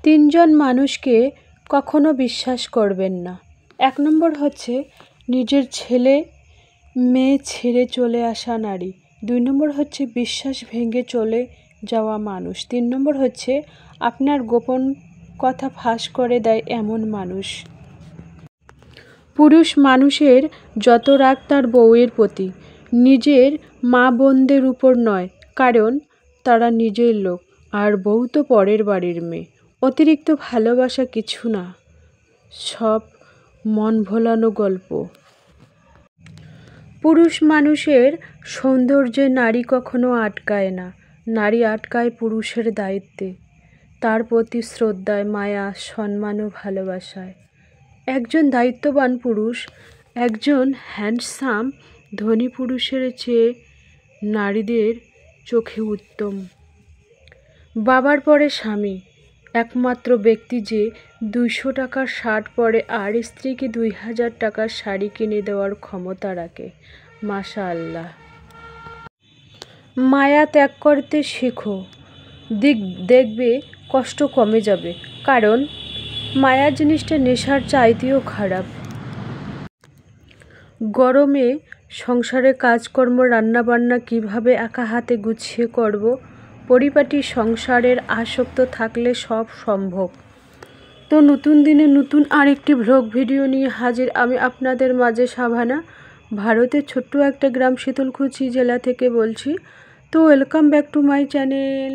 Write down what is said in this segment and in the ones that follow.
তিনজন মানুষকে কখনো বিশ্বাস করবেন না। 1 নম্বর হচ্ছে নিজের ছেলে মেয়ে ছেড়ে চলে আসা নারী। 2 নম্বর হচ্ছে বিশ্বাস ভেঙে চলে যাওয়া মানুষ। 3 নম্বর হচ্ছে আপনার গোপন কথা ফাঁস করে দেয় এমন মানুষ। পুরুষ মানুষের যত রাগ তার বউয়ের প্রতি, নিজের মা বোনদের উপর নয়, কারণ তারা নিজের লোক, আর বউ তো পরের বাড়ির মেয়ে। অতিরিক্ত ভালোবাসা কিছু না, সব মন ভোলানো গল্প। পুরুষ মানুষের সৌন্দর্যে নারী কখনো আটকায় না, নারী আটকায় পুরুষের দায়িত্বে, তার প্রতি শ্রদ্ধায়, মায়া, সম্মান ও ভালোবাসায়। একজন দায়িত্ববান পুরুষ, একজন হ্যান্ডসাম ধনী পুরুষের চেয়ে নারীদের চোখে উত্তম। বাবার পরে স্বামী, একমাত্র ব্যক্তি যে 200 টাকার শার্ট পরে আর স্ত্রীকে 2000 টাকার শাড়ি কিনে দেওয়ার ক্ষমতা রাখে। মাশাআল্লাহ। মায়া ত্যাগ করতে শেখো, দেখবে কষ্ট কমে যাবে, কারণ মায়া জিনিসটা নেশার চাইতেও খারাপ। গরমে সংসারে কাজকর্ম রান্নাবান্না কিভাবে একা হাতে গুছিয়ে করব, পরিপাটি সংসারের আসক্ত থাকলে সব সম্ভব। তো নতুন দিনে নতুন আরেকটি ভ্লগ ভিডিও নিয়ে হাজির আমি আপনাদের মাঝে সাভানা, ভারতের ছোট্ট একটা গ্রাম শীতলকুচি জেলা থেকে বলছি। তো welcome back to my channel.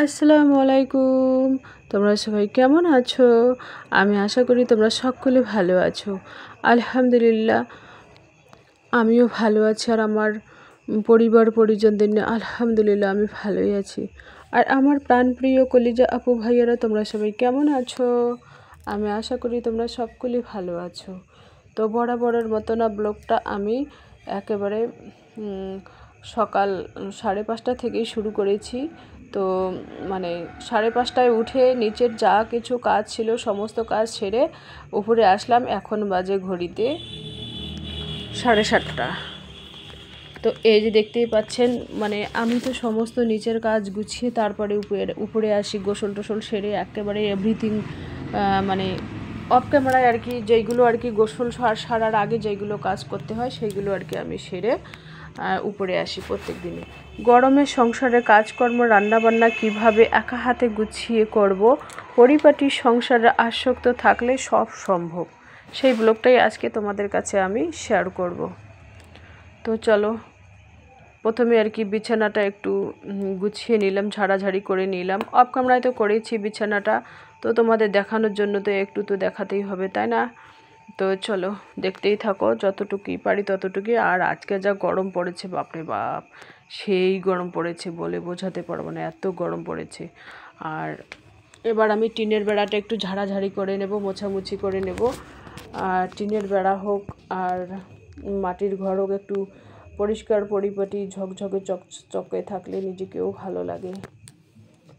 আসসালামু আলাইকুম। তোমরা সবাই কেমন আছো? আমি আশা করি তোমরা সকলে ভালো আছো। আলহামদুলিল্লাহ, আমিও ভালো আছি, আর আমার পরিবার পরিজনদের নিয়ে আলহামদুলিল্লাহ আমি ভালোই আছি। আর আমার প্রাণপ্রিয় কলিজা আপু ভাইয়ারা, তোমরা সবাই কেমন আছো? আমি আশা করি তোমরা সকলেই ভালো আছো। তো বরাবরের মতো না, ব্লগটা আমি একেবারে সকাল 5:30 থেকেই শুরু করেছি। তো মানে 5:30টায় উঠে নিচের যা কিছু কাজ ছিল সমস্ত কাজ সেরে উপরে আসলাম। এখন বাজে ঘড়িতে 7:30। তো এই যে দেখতেই পাচ্ছেন, মানে আমি তো সমস্ত নিচের কাজ গুছিয়ে তারপরে উপরে আসি, গোসল টোসল সেরে একেবারে এভরিথিং, মানে অফ ক্যামেরায় আর কি, যেইগুলো আর কি গোসল সারার আগে যেইগুলো কাজ করতে হয় সেইগুলো আর কি আমি সেরে উপরে আসি প্রত্যেক দিনে। গরমে সংসারে কাজকর্ম রান্নাবান্না কিভাবে একা হাতে গুছিয়ে করব, পরিপাটি সংসারে আসক্ত থাকলে সব সম্ভব, সেই ব্লগটাই আজকে তোমাদের কাছে আমি শেয়ার করব। তো চলো, প্রথমে আর কি বিছানাটা একটু গুছিয়ে নিলাম, ঝাড়াঝাড়ি করে নিলাম। অফ ক্যামেরায় তো করেছি বিছানাটা, তো তোমাদের দেখানোর জন্য তো একটু তো দেখাতেই হবে, তাই না? তো চলো দেখতেই থাকো, যতটুকুই পারি ততটুকুই। আর আজকে যা গরম পড়েছে, বাপরে বাপ, সেই গরম পড়েছে, বলে বোঝাতে পারবো না, এত গরম পড়েছে। আর এবার আমি টিনের বেড়াটা একটু ঝাড়াঝাড়ি করে নেব, মোছামুছি করে নেব। আর টিনের বেড়া হোক আর মাটির ঘর হোক, একটু পরিষ্কার পরিপাটি ঝকঝকে চকচকে থাকলে নিজেকেও ভালো লাগে।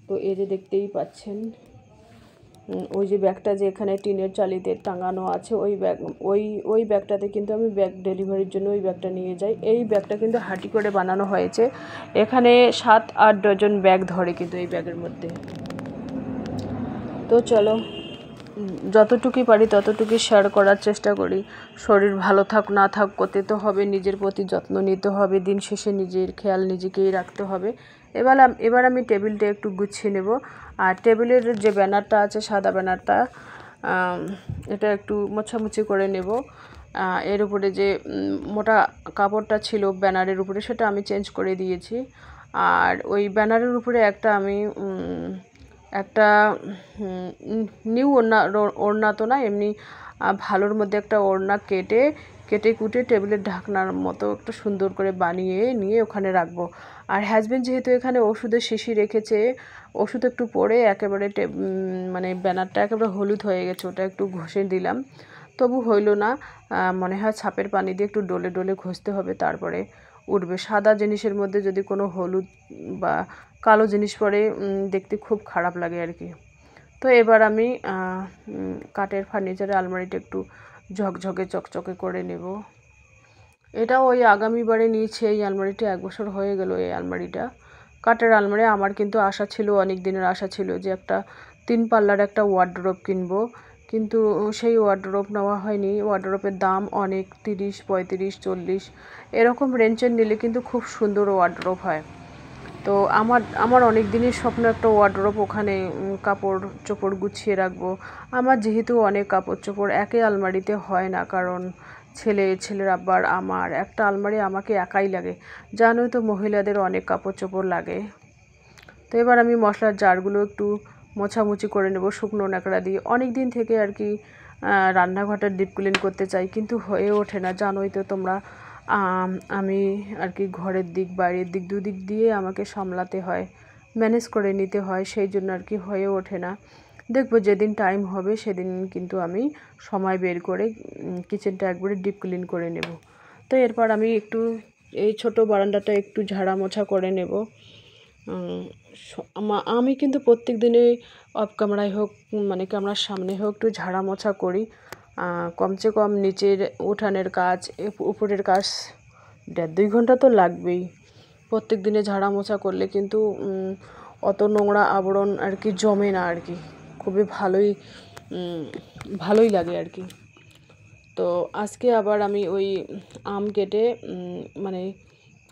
তো এই যে দেখতেই পাচ্ছেন, ওই যে ব্যাগটা যে এখানে টিনের চালিতে টাঙানো আছে, ওই ব্যাগটাতে কিন্তু আমি ব্যাগ ডেলিভারির জন্য ওই ব্যাগটা নিয়ে যাই। এই ব্যাগটা কিন্তু হাঁটি করে বানানো হয়েছে, এখানে 7-8 ডজন ব্যাগ ধরে কিন্তু এই ব্যাগের মধ্যে। তো চলো, যতটুকুই পারি ততটুকুই শেয়ার করার চেষ্টা করি। শরীর ভালো থাক না থাক করতে তো হবে, নিজের প্রতি যত্ন নিতে হবে, দিন শেষে নিজের খেয়াল নিজেকেই রাখতে হবে। এবার আমি টেবিলটা একটু গুছিয়ে নেব। আর টেবিলের যে ব্যানারটা আছে, সাদা ব্যানারটা, এটা একটু মোছামুছি করে নেব। এর উপরে যে মোটা কাপড়টা ছিল ব্যানারের উপরে, সেটা আমি চেঞ্জ করে দিয়েছি। আর ওই ব্যানারের উপরে একটা নিউ ওড়না তো না, এমনি ভালোর মধ্যে একটা ওড়না কেটে কুটে টেবিলের ঢাকনার মতো একটা সুন্দর করে বানিয়ে নিয়ে ওখানে রাখবো। আর হাজব্যান্ড যেহেতু এখানে ওষুধের শিশি রেখেছে, ওষুধ একটু পরে একেবারে মানে ব্যানারটা একেবারে হলুদ হয়ে গেছে, ওটা একটু ঘষে দিলাম, তবু হইল না। মনে হয় ছাপের পানি দিয়ে একটু ডলে ডলে ঘষতে হবে, তারপরে উঠবে। সাদা জিনিসের মধ্যে যদি কোনো হলুদ বা কালো জিনিস পরে দেখতে খুব খারাপ লাগে আর কি। তো এবার আমি কাঠের ফার্নিচারের আলমারিটা একটু ঝকঝকে চকচকে করে নেব। এটা ওই আগামীবারে নিয়েছি এই আলমারিটা, 1 বছর হয়ে গেল এই আলমারিটা। কাঠের আলমারি আমার কিন্তু আশা ছিল, অনেক দিনের আশা ছিল যে একটা 3 পাল্লার একটা ওয়ার্ডরোব কিনবো, কিন্তু সেই ওয়ার্ডরোব নেওয়া হয়নি। ওয়ার্ডরোবের দাম অনেক, 30, 35, 40 এরকম রেঞ্জের নিলে কিন্তু খুব সুন্দর ওয়ার্ডরোব হয়। তো আমার অনেক দিনের স্বপ্ন একটা ওয়ার্ডরোব, ওখানে কাপড় চোপড় গুছিয়ে রাখবো। আমার যেহেতু অনেক কাপড় চোপড় একই আলমারিতে হয় না, কারণ ছেলের আব্বার আমার একটা আলমারি আমাকে একাই লাগে। জানোই তো মহিলাদের অনেক কাপড় চোপড় লাগে। তো এবার আমি মশলার জারগুলো একটু মোছামুছি করে নেব শুকনো ন্যাকড়া দিয়ে। অনেক দিন থেকে আর কি রান্নাঘরটা ডিপ ক্লিন করতে চাই, কিন্তু হয়ে ওঠে না। জানোই তো তোমরা, আমি আর কি ঘরের দিক বাইরের দিক দুদিক দিয়ে আমাকে সামলাতে হয়, ম্যানেজ করে নিতে হয়, সেই জন্য আর কি হয়ে ওঠে না। দেখবো যেদিন টাইম হবে সেদিন কিন্তু আমি সময় বের করে কিচেনটা একবারে ডিপ ক্লিন করে নেব। তো এরপর আমি একটু এই ছোট বারান্দাটা একটু ঝাড়া মোছা করে নেব। আমি কিন্তু প্রত্যেক দিনে অফ ক্যামেরায় হোক মানে ক্যামেরার সামনে হোক একটু ঝাড়া মোছা করি। কমসে কম নিচের উঠানের কাজ, উপরের কাজ 1.5-2 ঘন্টা তো লাগবেই। প্রত্যেক দিনে ঝাড়া মোছা করলে কিন্তু অত নোংরা আবরণ আর কি জমে না আর কি, খুবই ভালোই লাগে আর কি। তো আজকে আবার আমি ওই আম কেটে মানে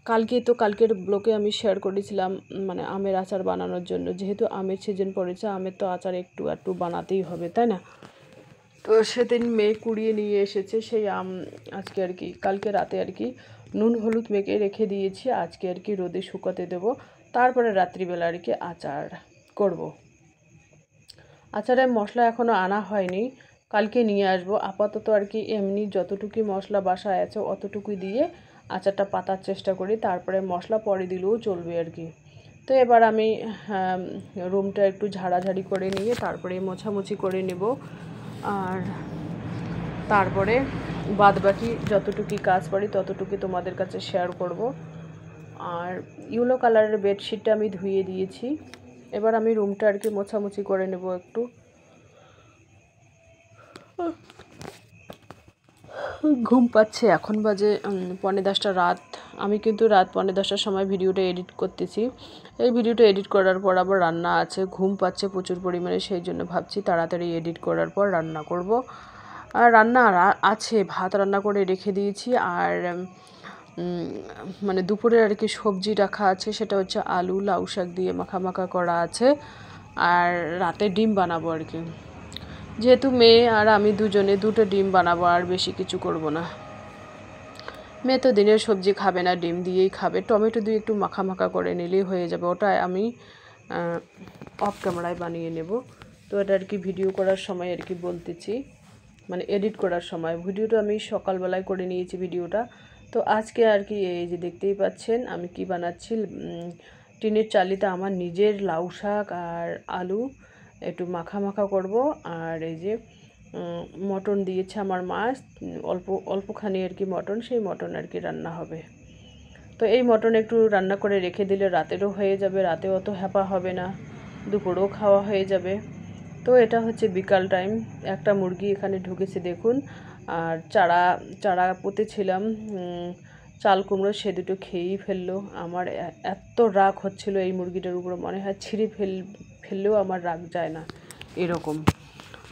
কালকের ব্লগে আমি শেয়ার করেছিলাম মানে আমের আচার বানানোর জন্য। যেহেতু আমের সিজন পড়েছে, আমের তো আচার একটু বানাতেই হবে, তাই না? তো সেদিন মেয়ে কুড়িয়ে নিয়ে এসেছে সেই আম। আজকে আর কি কালকে রাতে আর কি নুন হলুদ মেখে রেখে দিয়েছি, আজকে আর কি রোদে শুকাতে দেবো, তারপরে রাত্রিবেলা আর কি আচার করব। আচারের মশলা এখনও আনা হয়নি, কালকে নিয়ে আসবো। আপাতত আর কি এমনি যতটুকু মশলা বাসায় আছে অতটুকুই দিয়ে আচারটা পাতার চেষ্টা করি, তারপরে মশলা পরে দিলেও চলবে আর কি। তো এবার আমি রুমটা একটু ঝাড়াঝাড়ি করে নিয়ে তারপরে মোছামুছি করে নেব, আর তারপরে বাদবাকি যতটুকু কাজ পারি ততটুকু তোমাদের কাছে শেয়ার করব। আর ইয়েলো কালারের বেডশিটটা আমি ধুয়ে দিয়েছি, এবার আমি রুমটা আর কি মোছামুছি করে নেব একটু। ঘুম পাচ্ছে, এখন বাজে 10:45 রাত। আমি কিন্তু রাত 10:45টার সময় ভিডিওটা এডিট করতেছি। এই ভিডিওটা এডিট করার পর আবার রান্না আছে, ঘুম পাচ্ছে প্রচুর পরিমাণে, সেই জন্য ভাবছি তাড়াতাড়ি এডিট করার পর রান্না করব। আর রান্না আছে, ভাত রান্না করে রেখে দিয়েছি, আর মানে দুপুরে আর কি সবজি রাখা আছে, সেটা হচ্ছে আলু লাউ শাক দিয়ে মাখা করা আছে, আর রাতে ডিম বানাবো আর কি। যেহেতু মেয়ে আর আমি দুজনে 2টো ডিম বানাবো, আর বেশি কিছু করব না। মেয়ে তো দিনের সবজি খাবে না, ডিম দিয়েই খাবে। টমেটো দিয়ে একটু মাখা করে নিলেই হয়ে যাবে, ওটা আমি অফ ক্যামেরায় বানিয়ে নেব। তো এটা আর কি ভিডিও করার সময় আর কি বলতেছি, মানে এডিট করার সময়। ভিডিওটা আমি সকালবেলায় করে নিয়েছি ভিডিওটা। তো আজকে আর কি এই যে দেখতেই পাচ্ছেন আমি কি বানাচ্ছি। টিনের চালিতে আমার নিজের লাউ শাক আর আলু একটু মাখা করব, আর এই যে মটন দিয়েছে আমার মা, অল্পখানি আর কি মটন, সেই মটন আর কি রান্না হবে। তো এই মটন একটু রান্না করে রেখে দিলে রাতেরও হয়ে যাবে, রাতে অত হ্যাপা হবে না, দুপুরেও খাওয়া হয়ে যাবে। তো এটা হচ্ছে বিকাল টাইম। একটা মুরগি এখানে ঢুকেছে দেখুন, আর চারা পুঁতেছিলাম চাল কুমড়ো, সে দুটো খেয়েই ফেললো। আমার এত রাগ হচ্ছিল এই মুরগিটার উপরে, মনে হয় ছিঁড়ে ফেললেও আমার রাগ যায় না এরকম।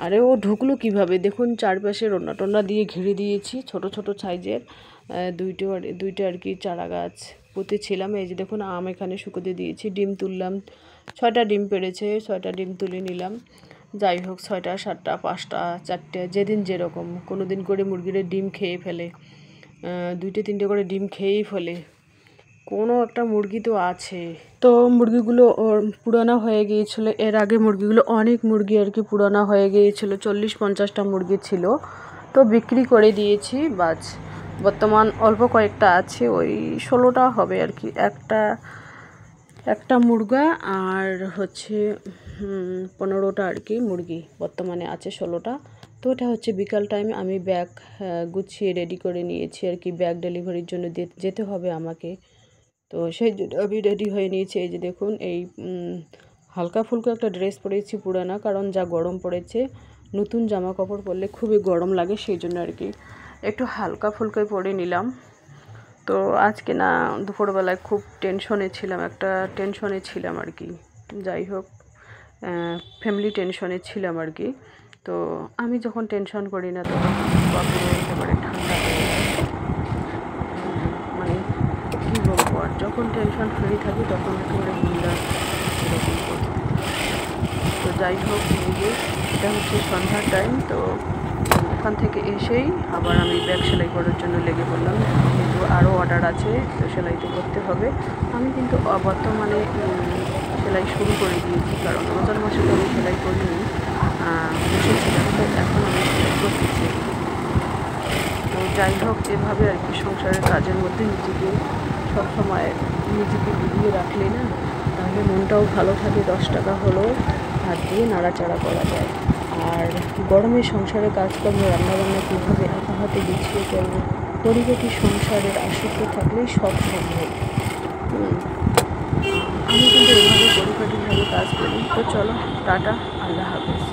আরে ও ঢুকলো কিভাবে দেখুন, চারপাশে রন্না দিয়ে ঘিরে দিয়েছি ছোট সাইজের দুইটা আর কি চারা গাছ পুঁতেছিলাম। এই যে দেখুন আম এখানে শুকোতে দিয়েছি, ডিম তুললাম, 6টা ডিম পেড়েছে, 6টা ডিম তুলে নিলাম। যাই হোক 6টা 7টা 5টা 4টে, যেদিন যেরকম। কোনো দিন করে মুরগিরা ডিম খেয়ে ফেলে, 2টে 3টে করে ডিম খেয়েই ফেলে, কোনো একটা মুরগি তো আছে। তো মুরগিগুলো পুরানো হয়ে গিয়েছিলো, এর আগে মুরগিগুলো অনেক মুরগি আর কি পুরানো হয়ে গিয়েছিলো, 40-50টা মুরগি ছিল। তো বিক্রি করে দিয়েছি, বাস বর্তমান অল্প কয়েকটা আছে, ওই 16টা হবে আর কি। একটা মুরগা আর হচ্ছে 15টা আর কি মুরগি বর্তমানে আছে, 16টা। তো এটা হচ্ছে বিকাল টাইমে আমি ব্যাগ গুছিয়ে রেডি করে নিয়েছি আর কি, ব্যাগ ডেলিভারির জন্য যেতে হবে আমাকে। তো সেই জন্য আমি রেডি হয়ে নিয়েছি। এই যে দেখুন এই হালকা ফুলকা একটা ড্রেস পরেছি, পুরানা, কারণ যা গরম পড়েছে, নতুন জামা কাপড় পরলে খুবই গরম লাগে, সেই জন্য আর কি একটু হালকা ফুলকাই পরে নিলাম। তো আজকে না দুপুরবেলায় খুব টেনশনে ছিলাম আর কি। যাই হোক ফ্যামিলি টেনশনে ছিলাম আর কি। তো আমি যখন টেনশন করি না তখন বাপরে একেবারে ঠান্ডা হয়ে যায়। মানে কী বলবো, আর যখন টেনশন ফ্রি থাকি তখন একেবারে বিন্দাস এরকম করি। তো যাই হোক, এই যে এটা হচ্ছে সন্ধ্যার টাইম। তো ওখান থেকে এসেই আবার আমি ব্যাগ সেলাই করার জন্য লেগে পড়লাম, কিন্তু আরও অর্ডার আছে, তো সেলাই তো করতে হবে। আমি কিন্তু বর্তমানে সেলাই শুরু করে দিয়েছি, কারণ রোজার মাসে তো আমি সেলাই করিনি, বসেছিলাম, তো এখন আমি সেলাই করতেছি। তো যাই হোক, এভাবে আর কি সংসারের কাজের মধ্যে নিজেকে সবসময় ডুবিয়ে রাখলে না, তাহলে মনটাও ভালো থাকে। 10 টাকা হলেও হাত দিয়ে নাড়াচাড়া করা যায়। আর গরমে সংসারে কাজকর্ম, রান্নাবান্না কীভাবে একা হাতে গুছিয়ে করবো, পরিপাটি সংসারের আসক্ত থাকলেই সব সম্ভব। আমি কিন্তু এভাবে পরিপাটিভাবে কাজ করি। তো চলো, টাটা, আল্লাহ হাফেজ।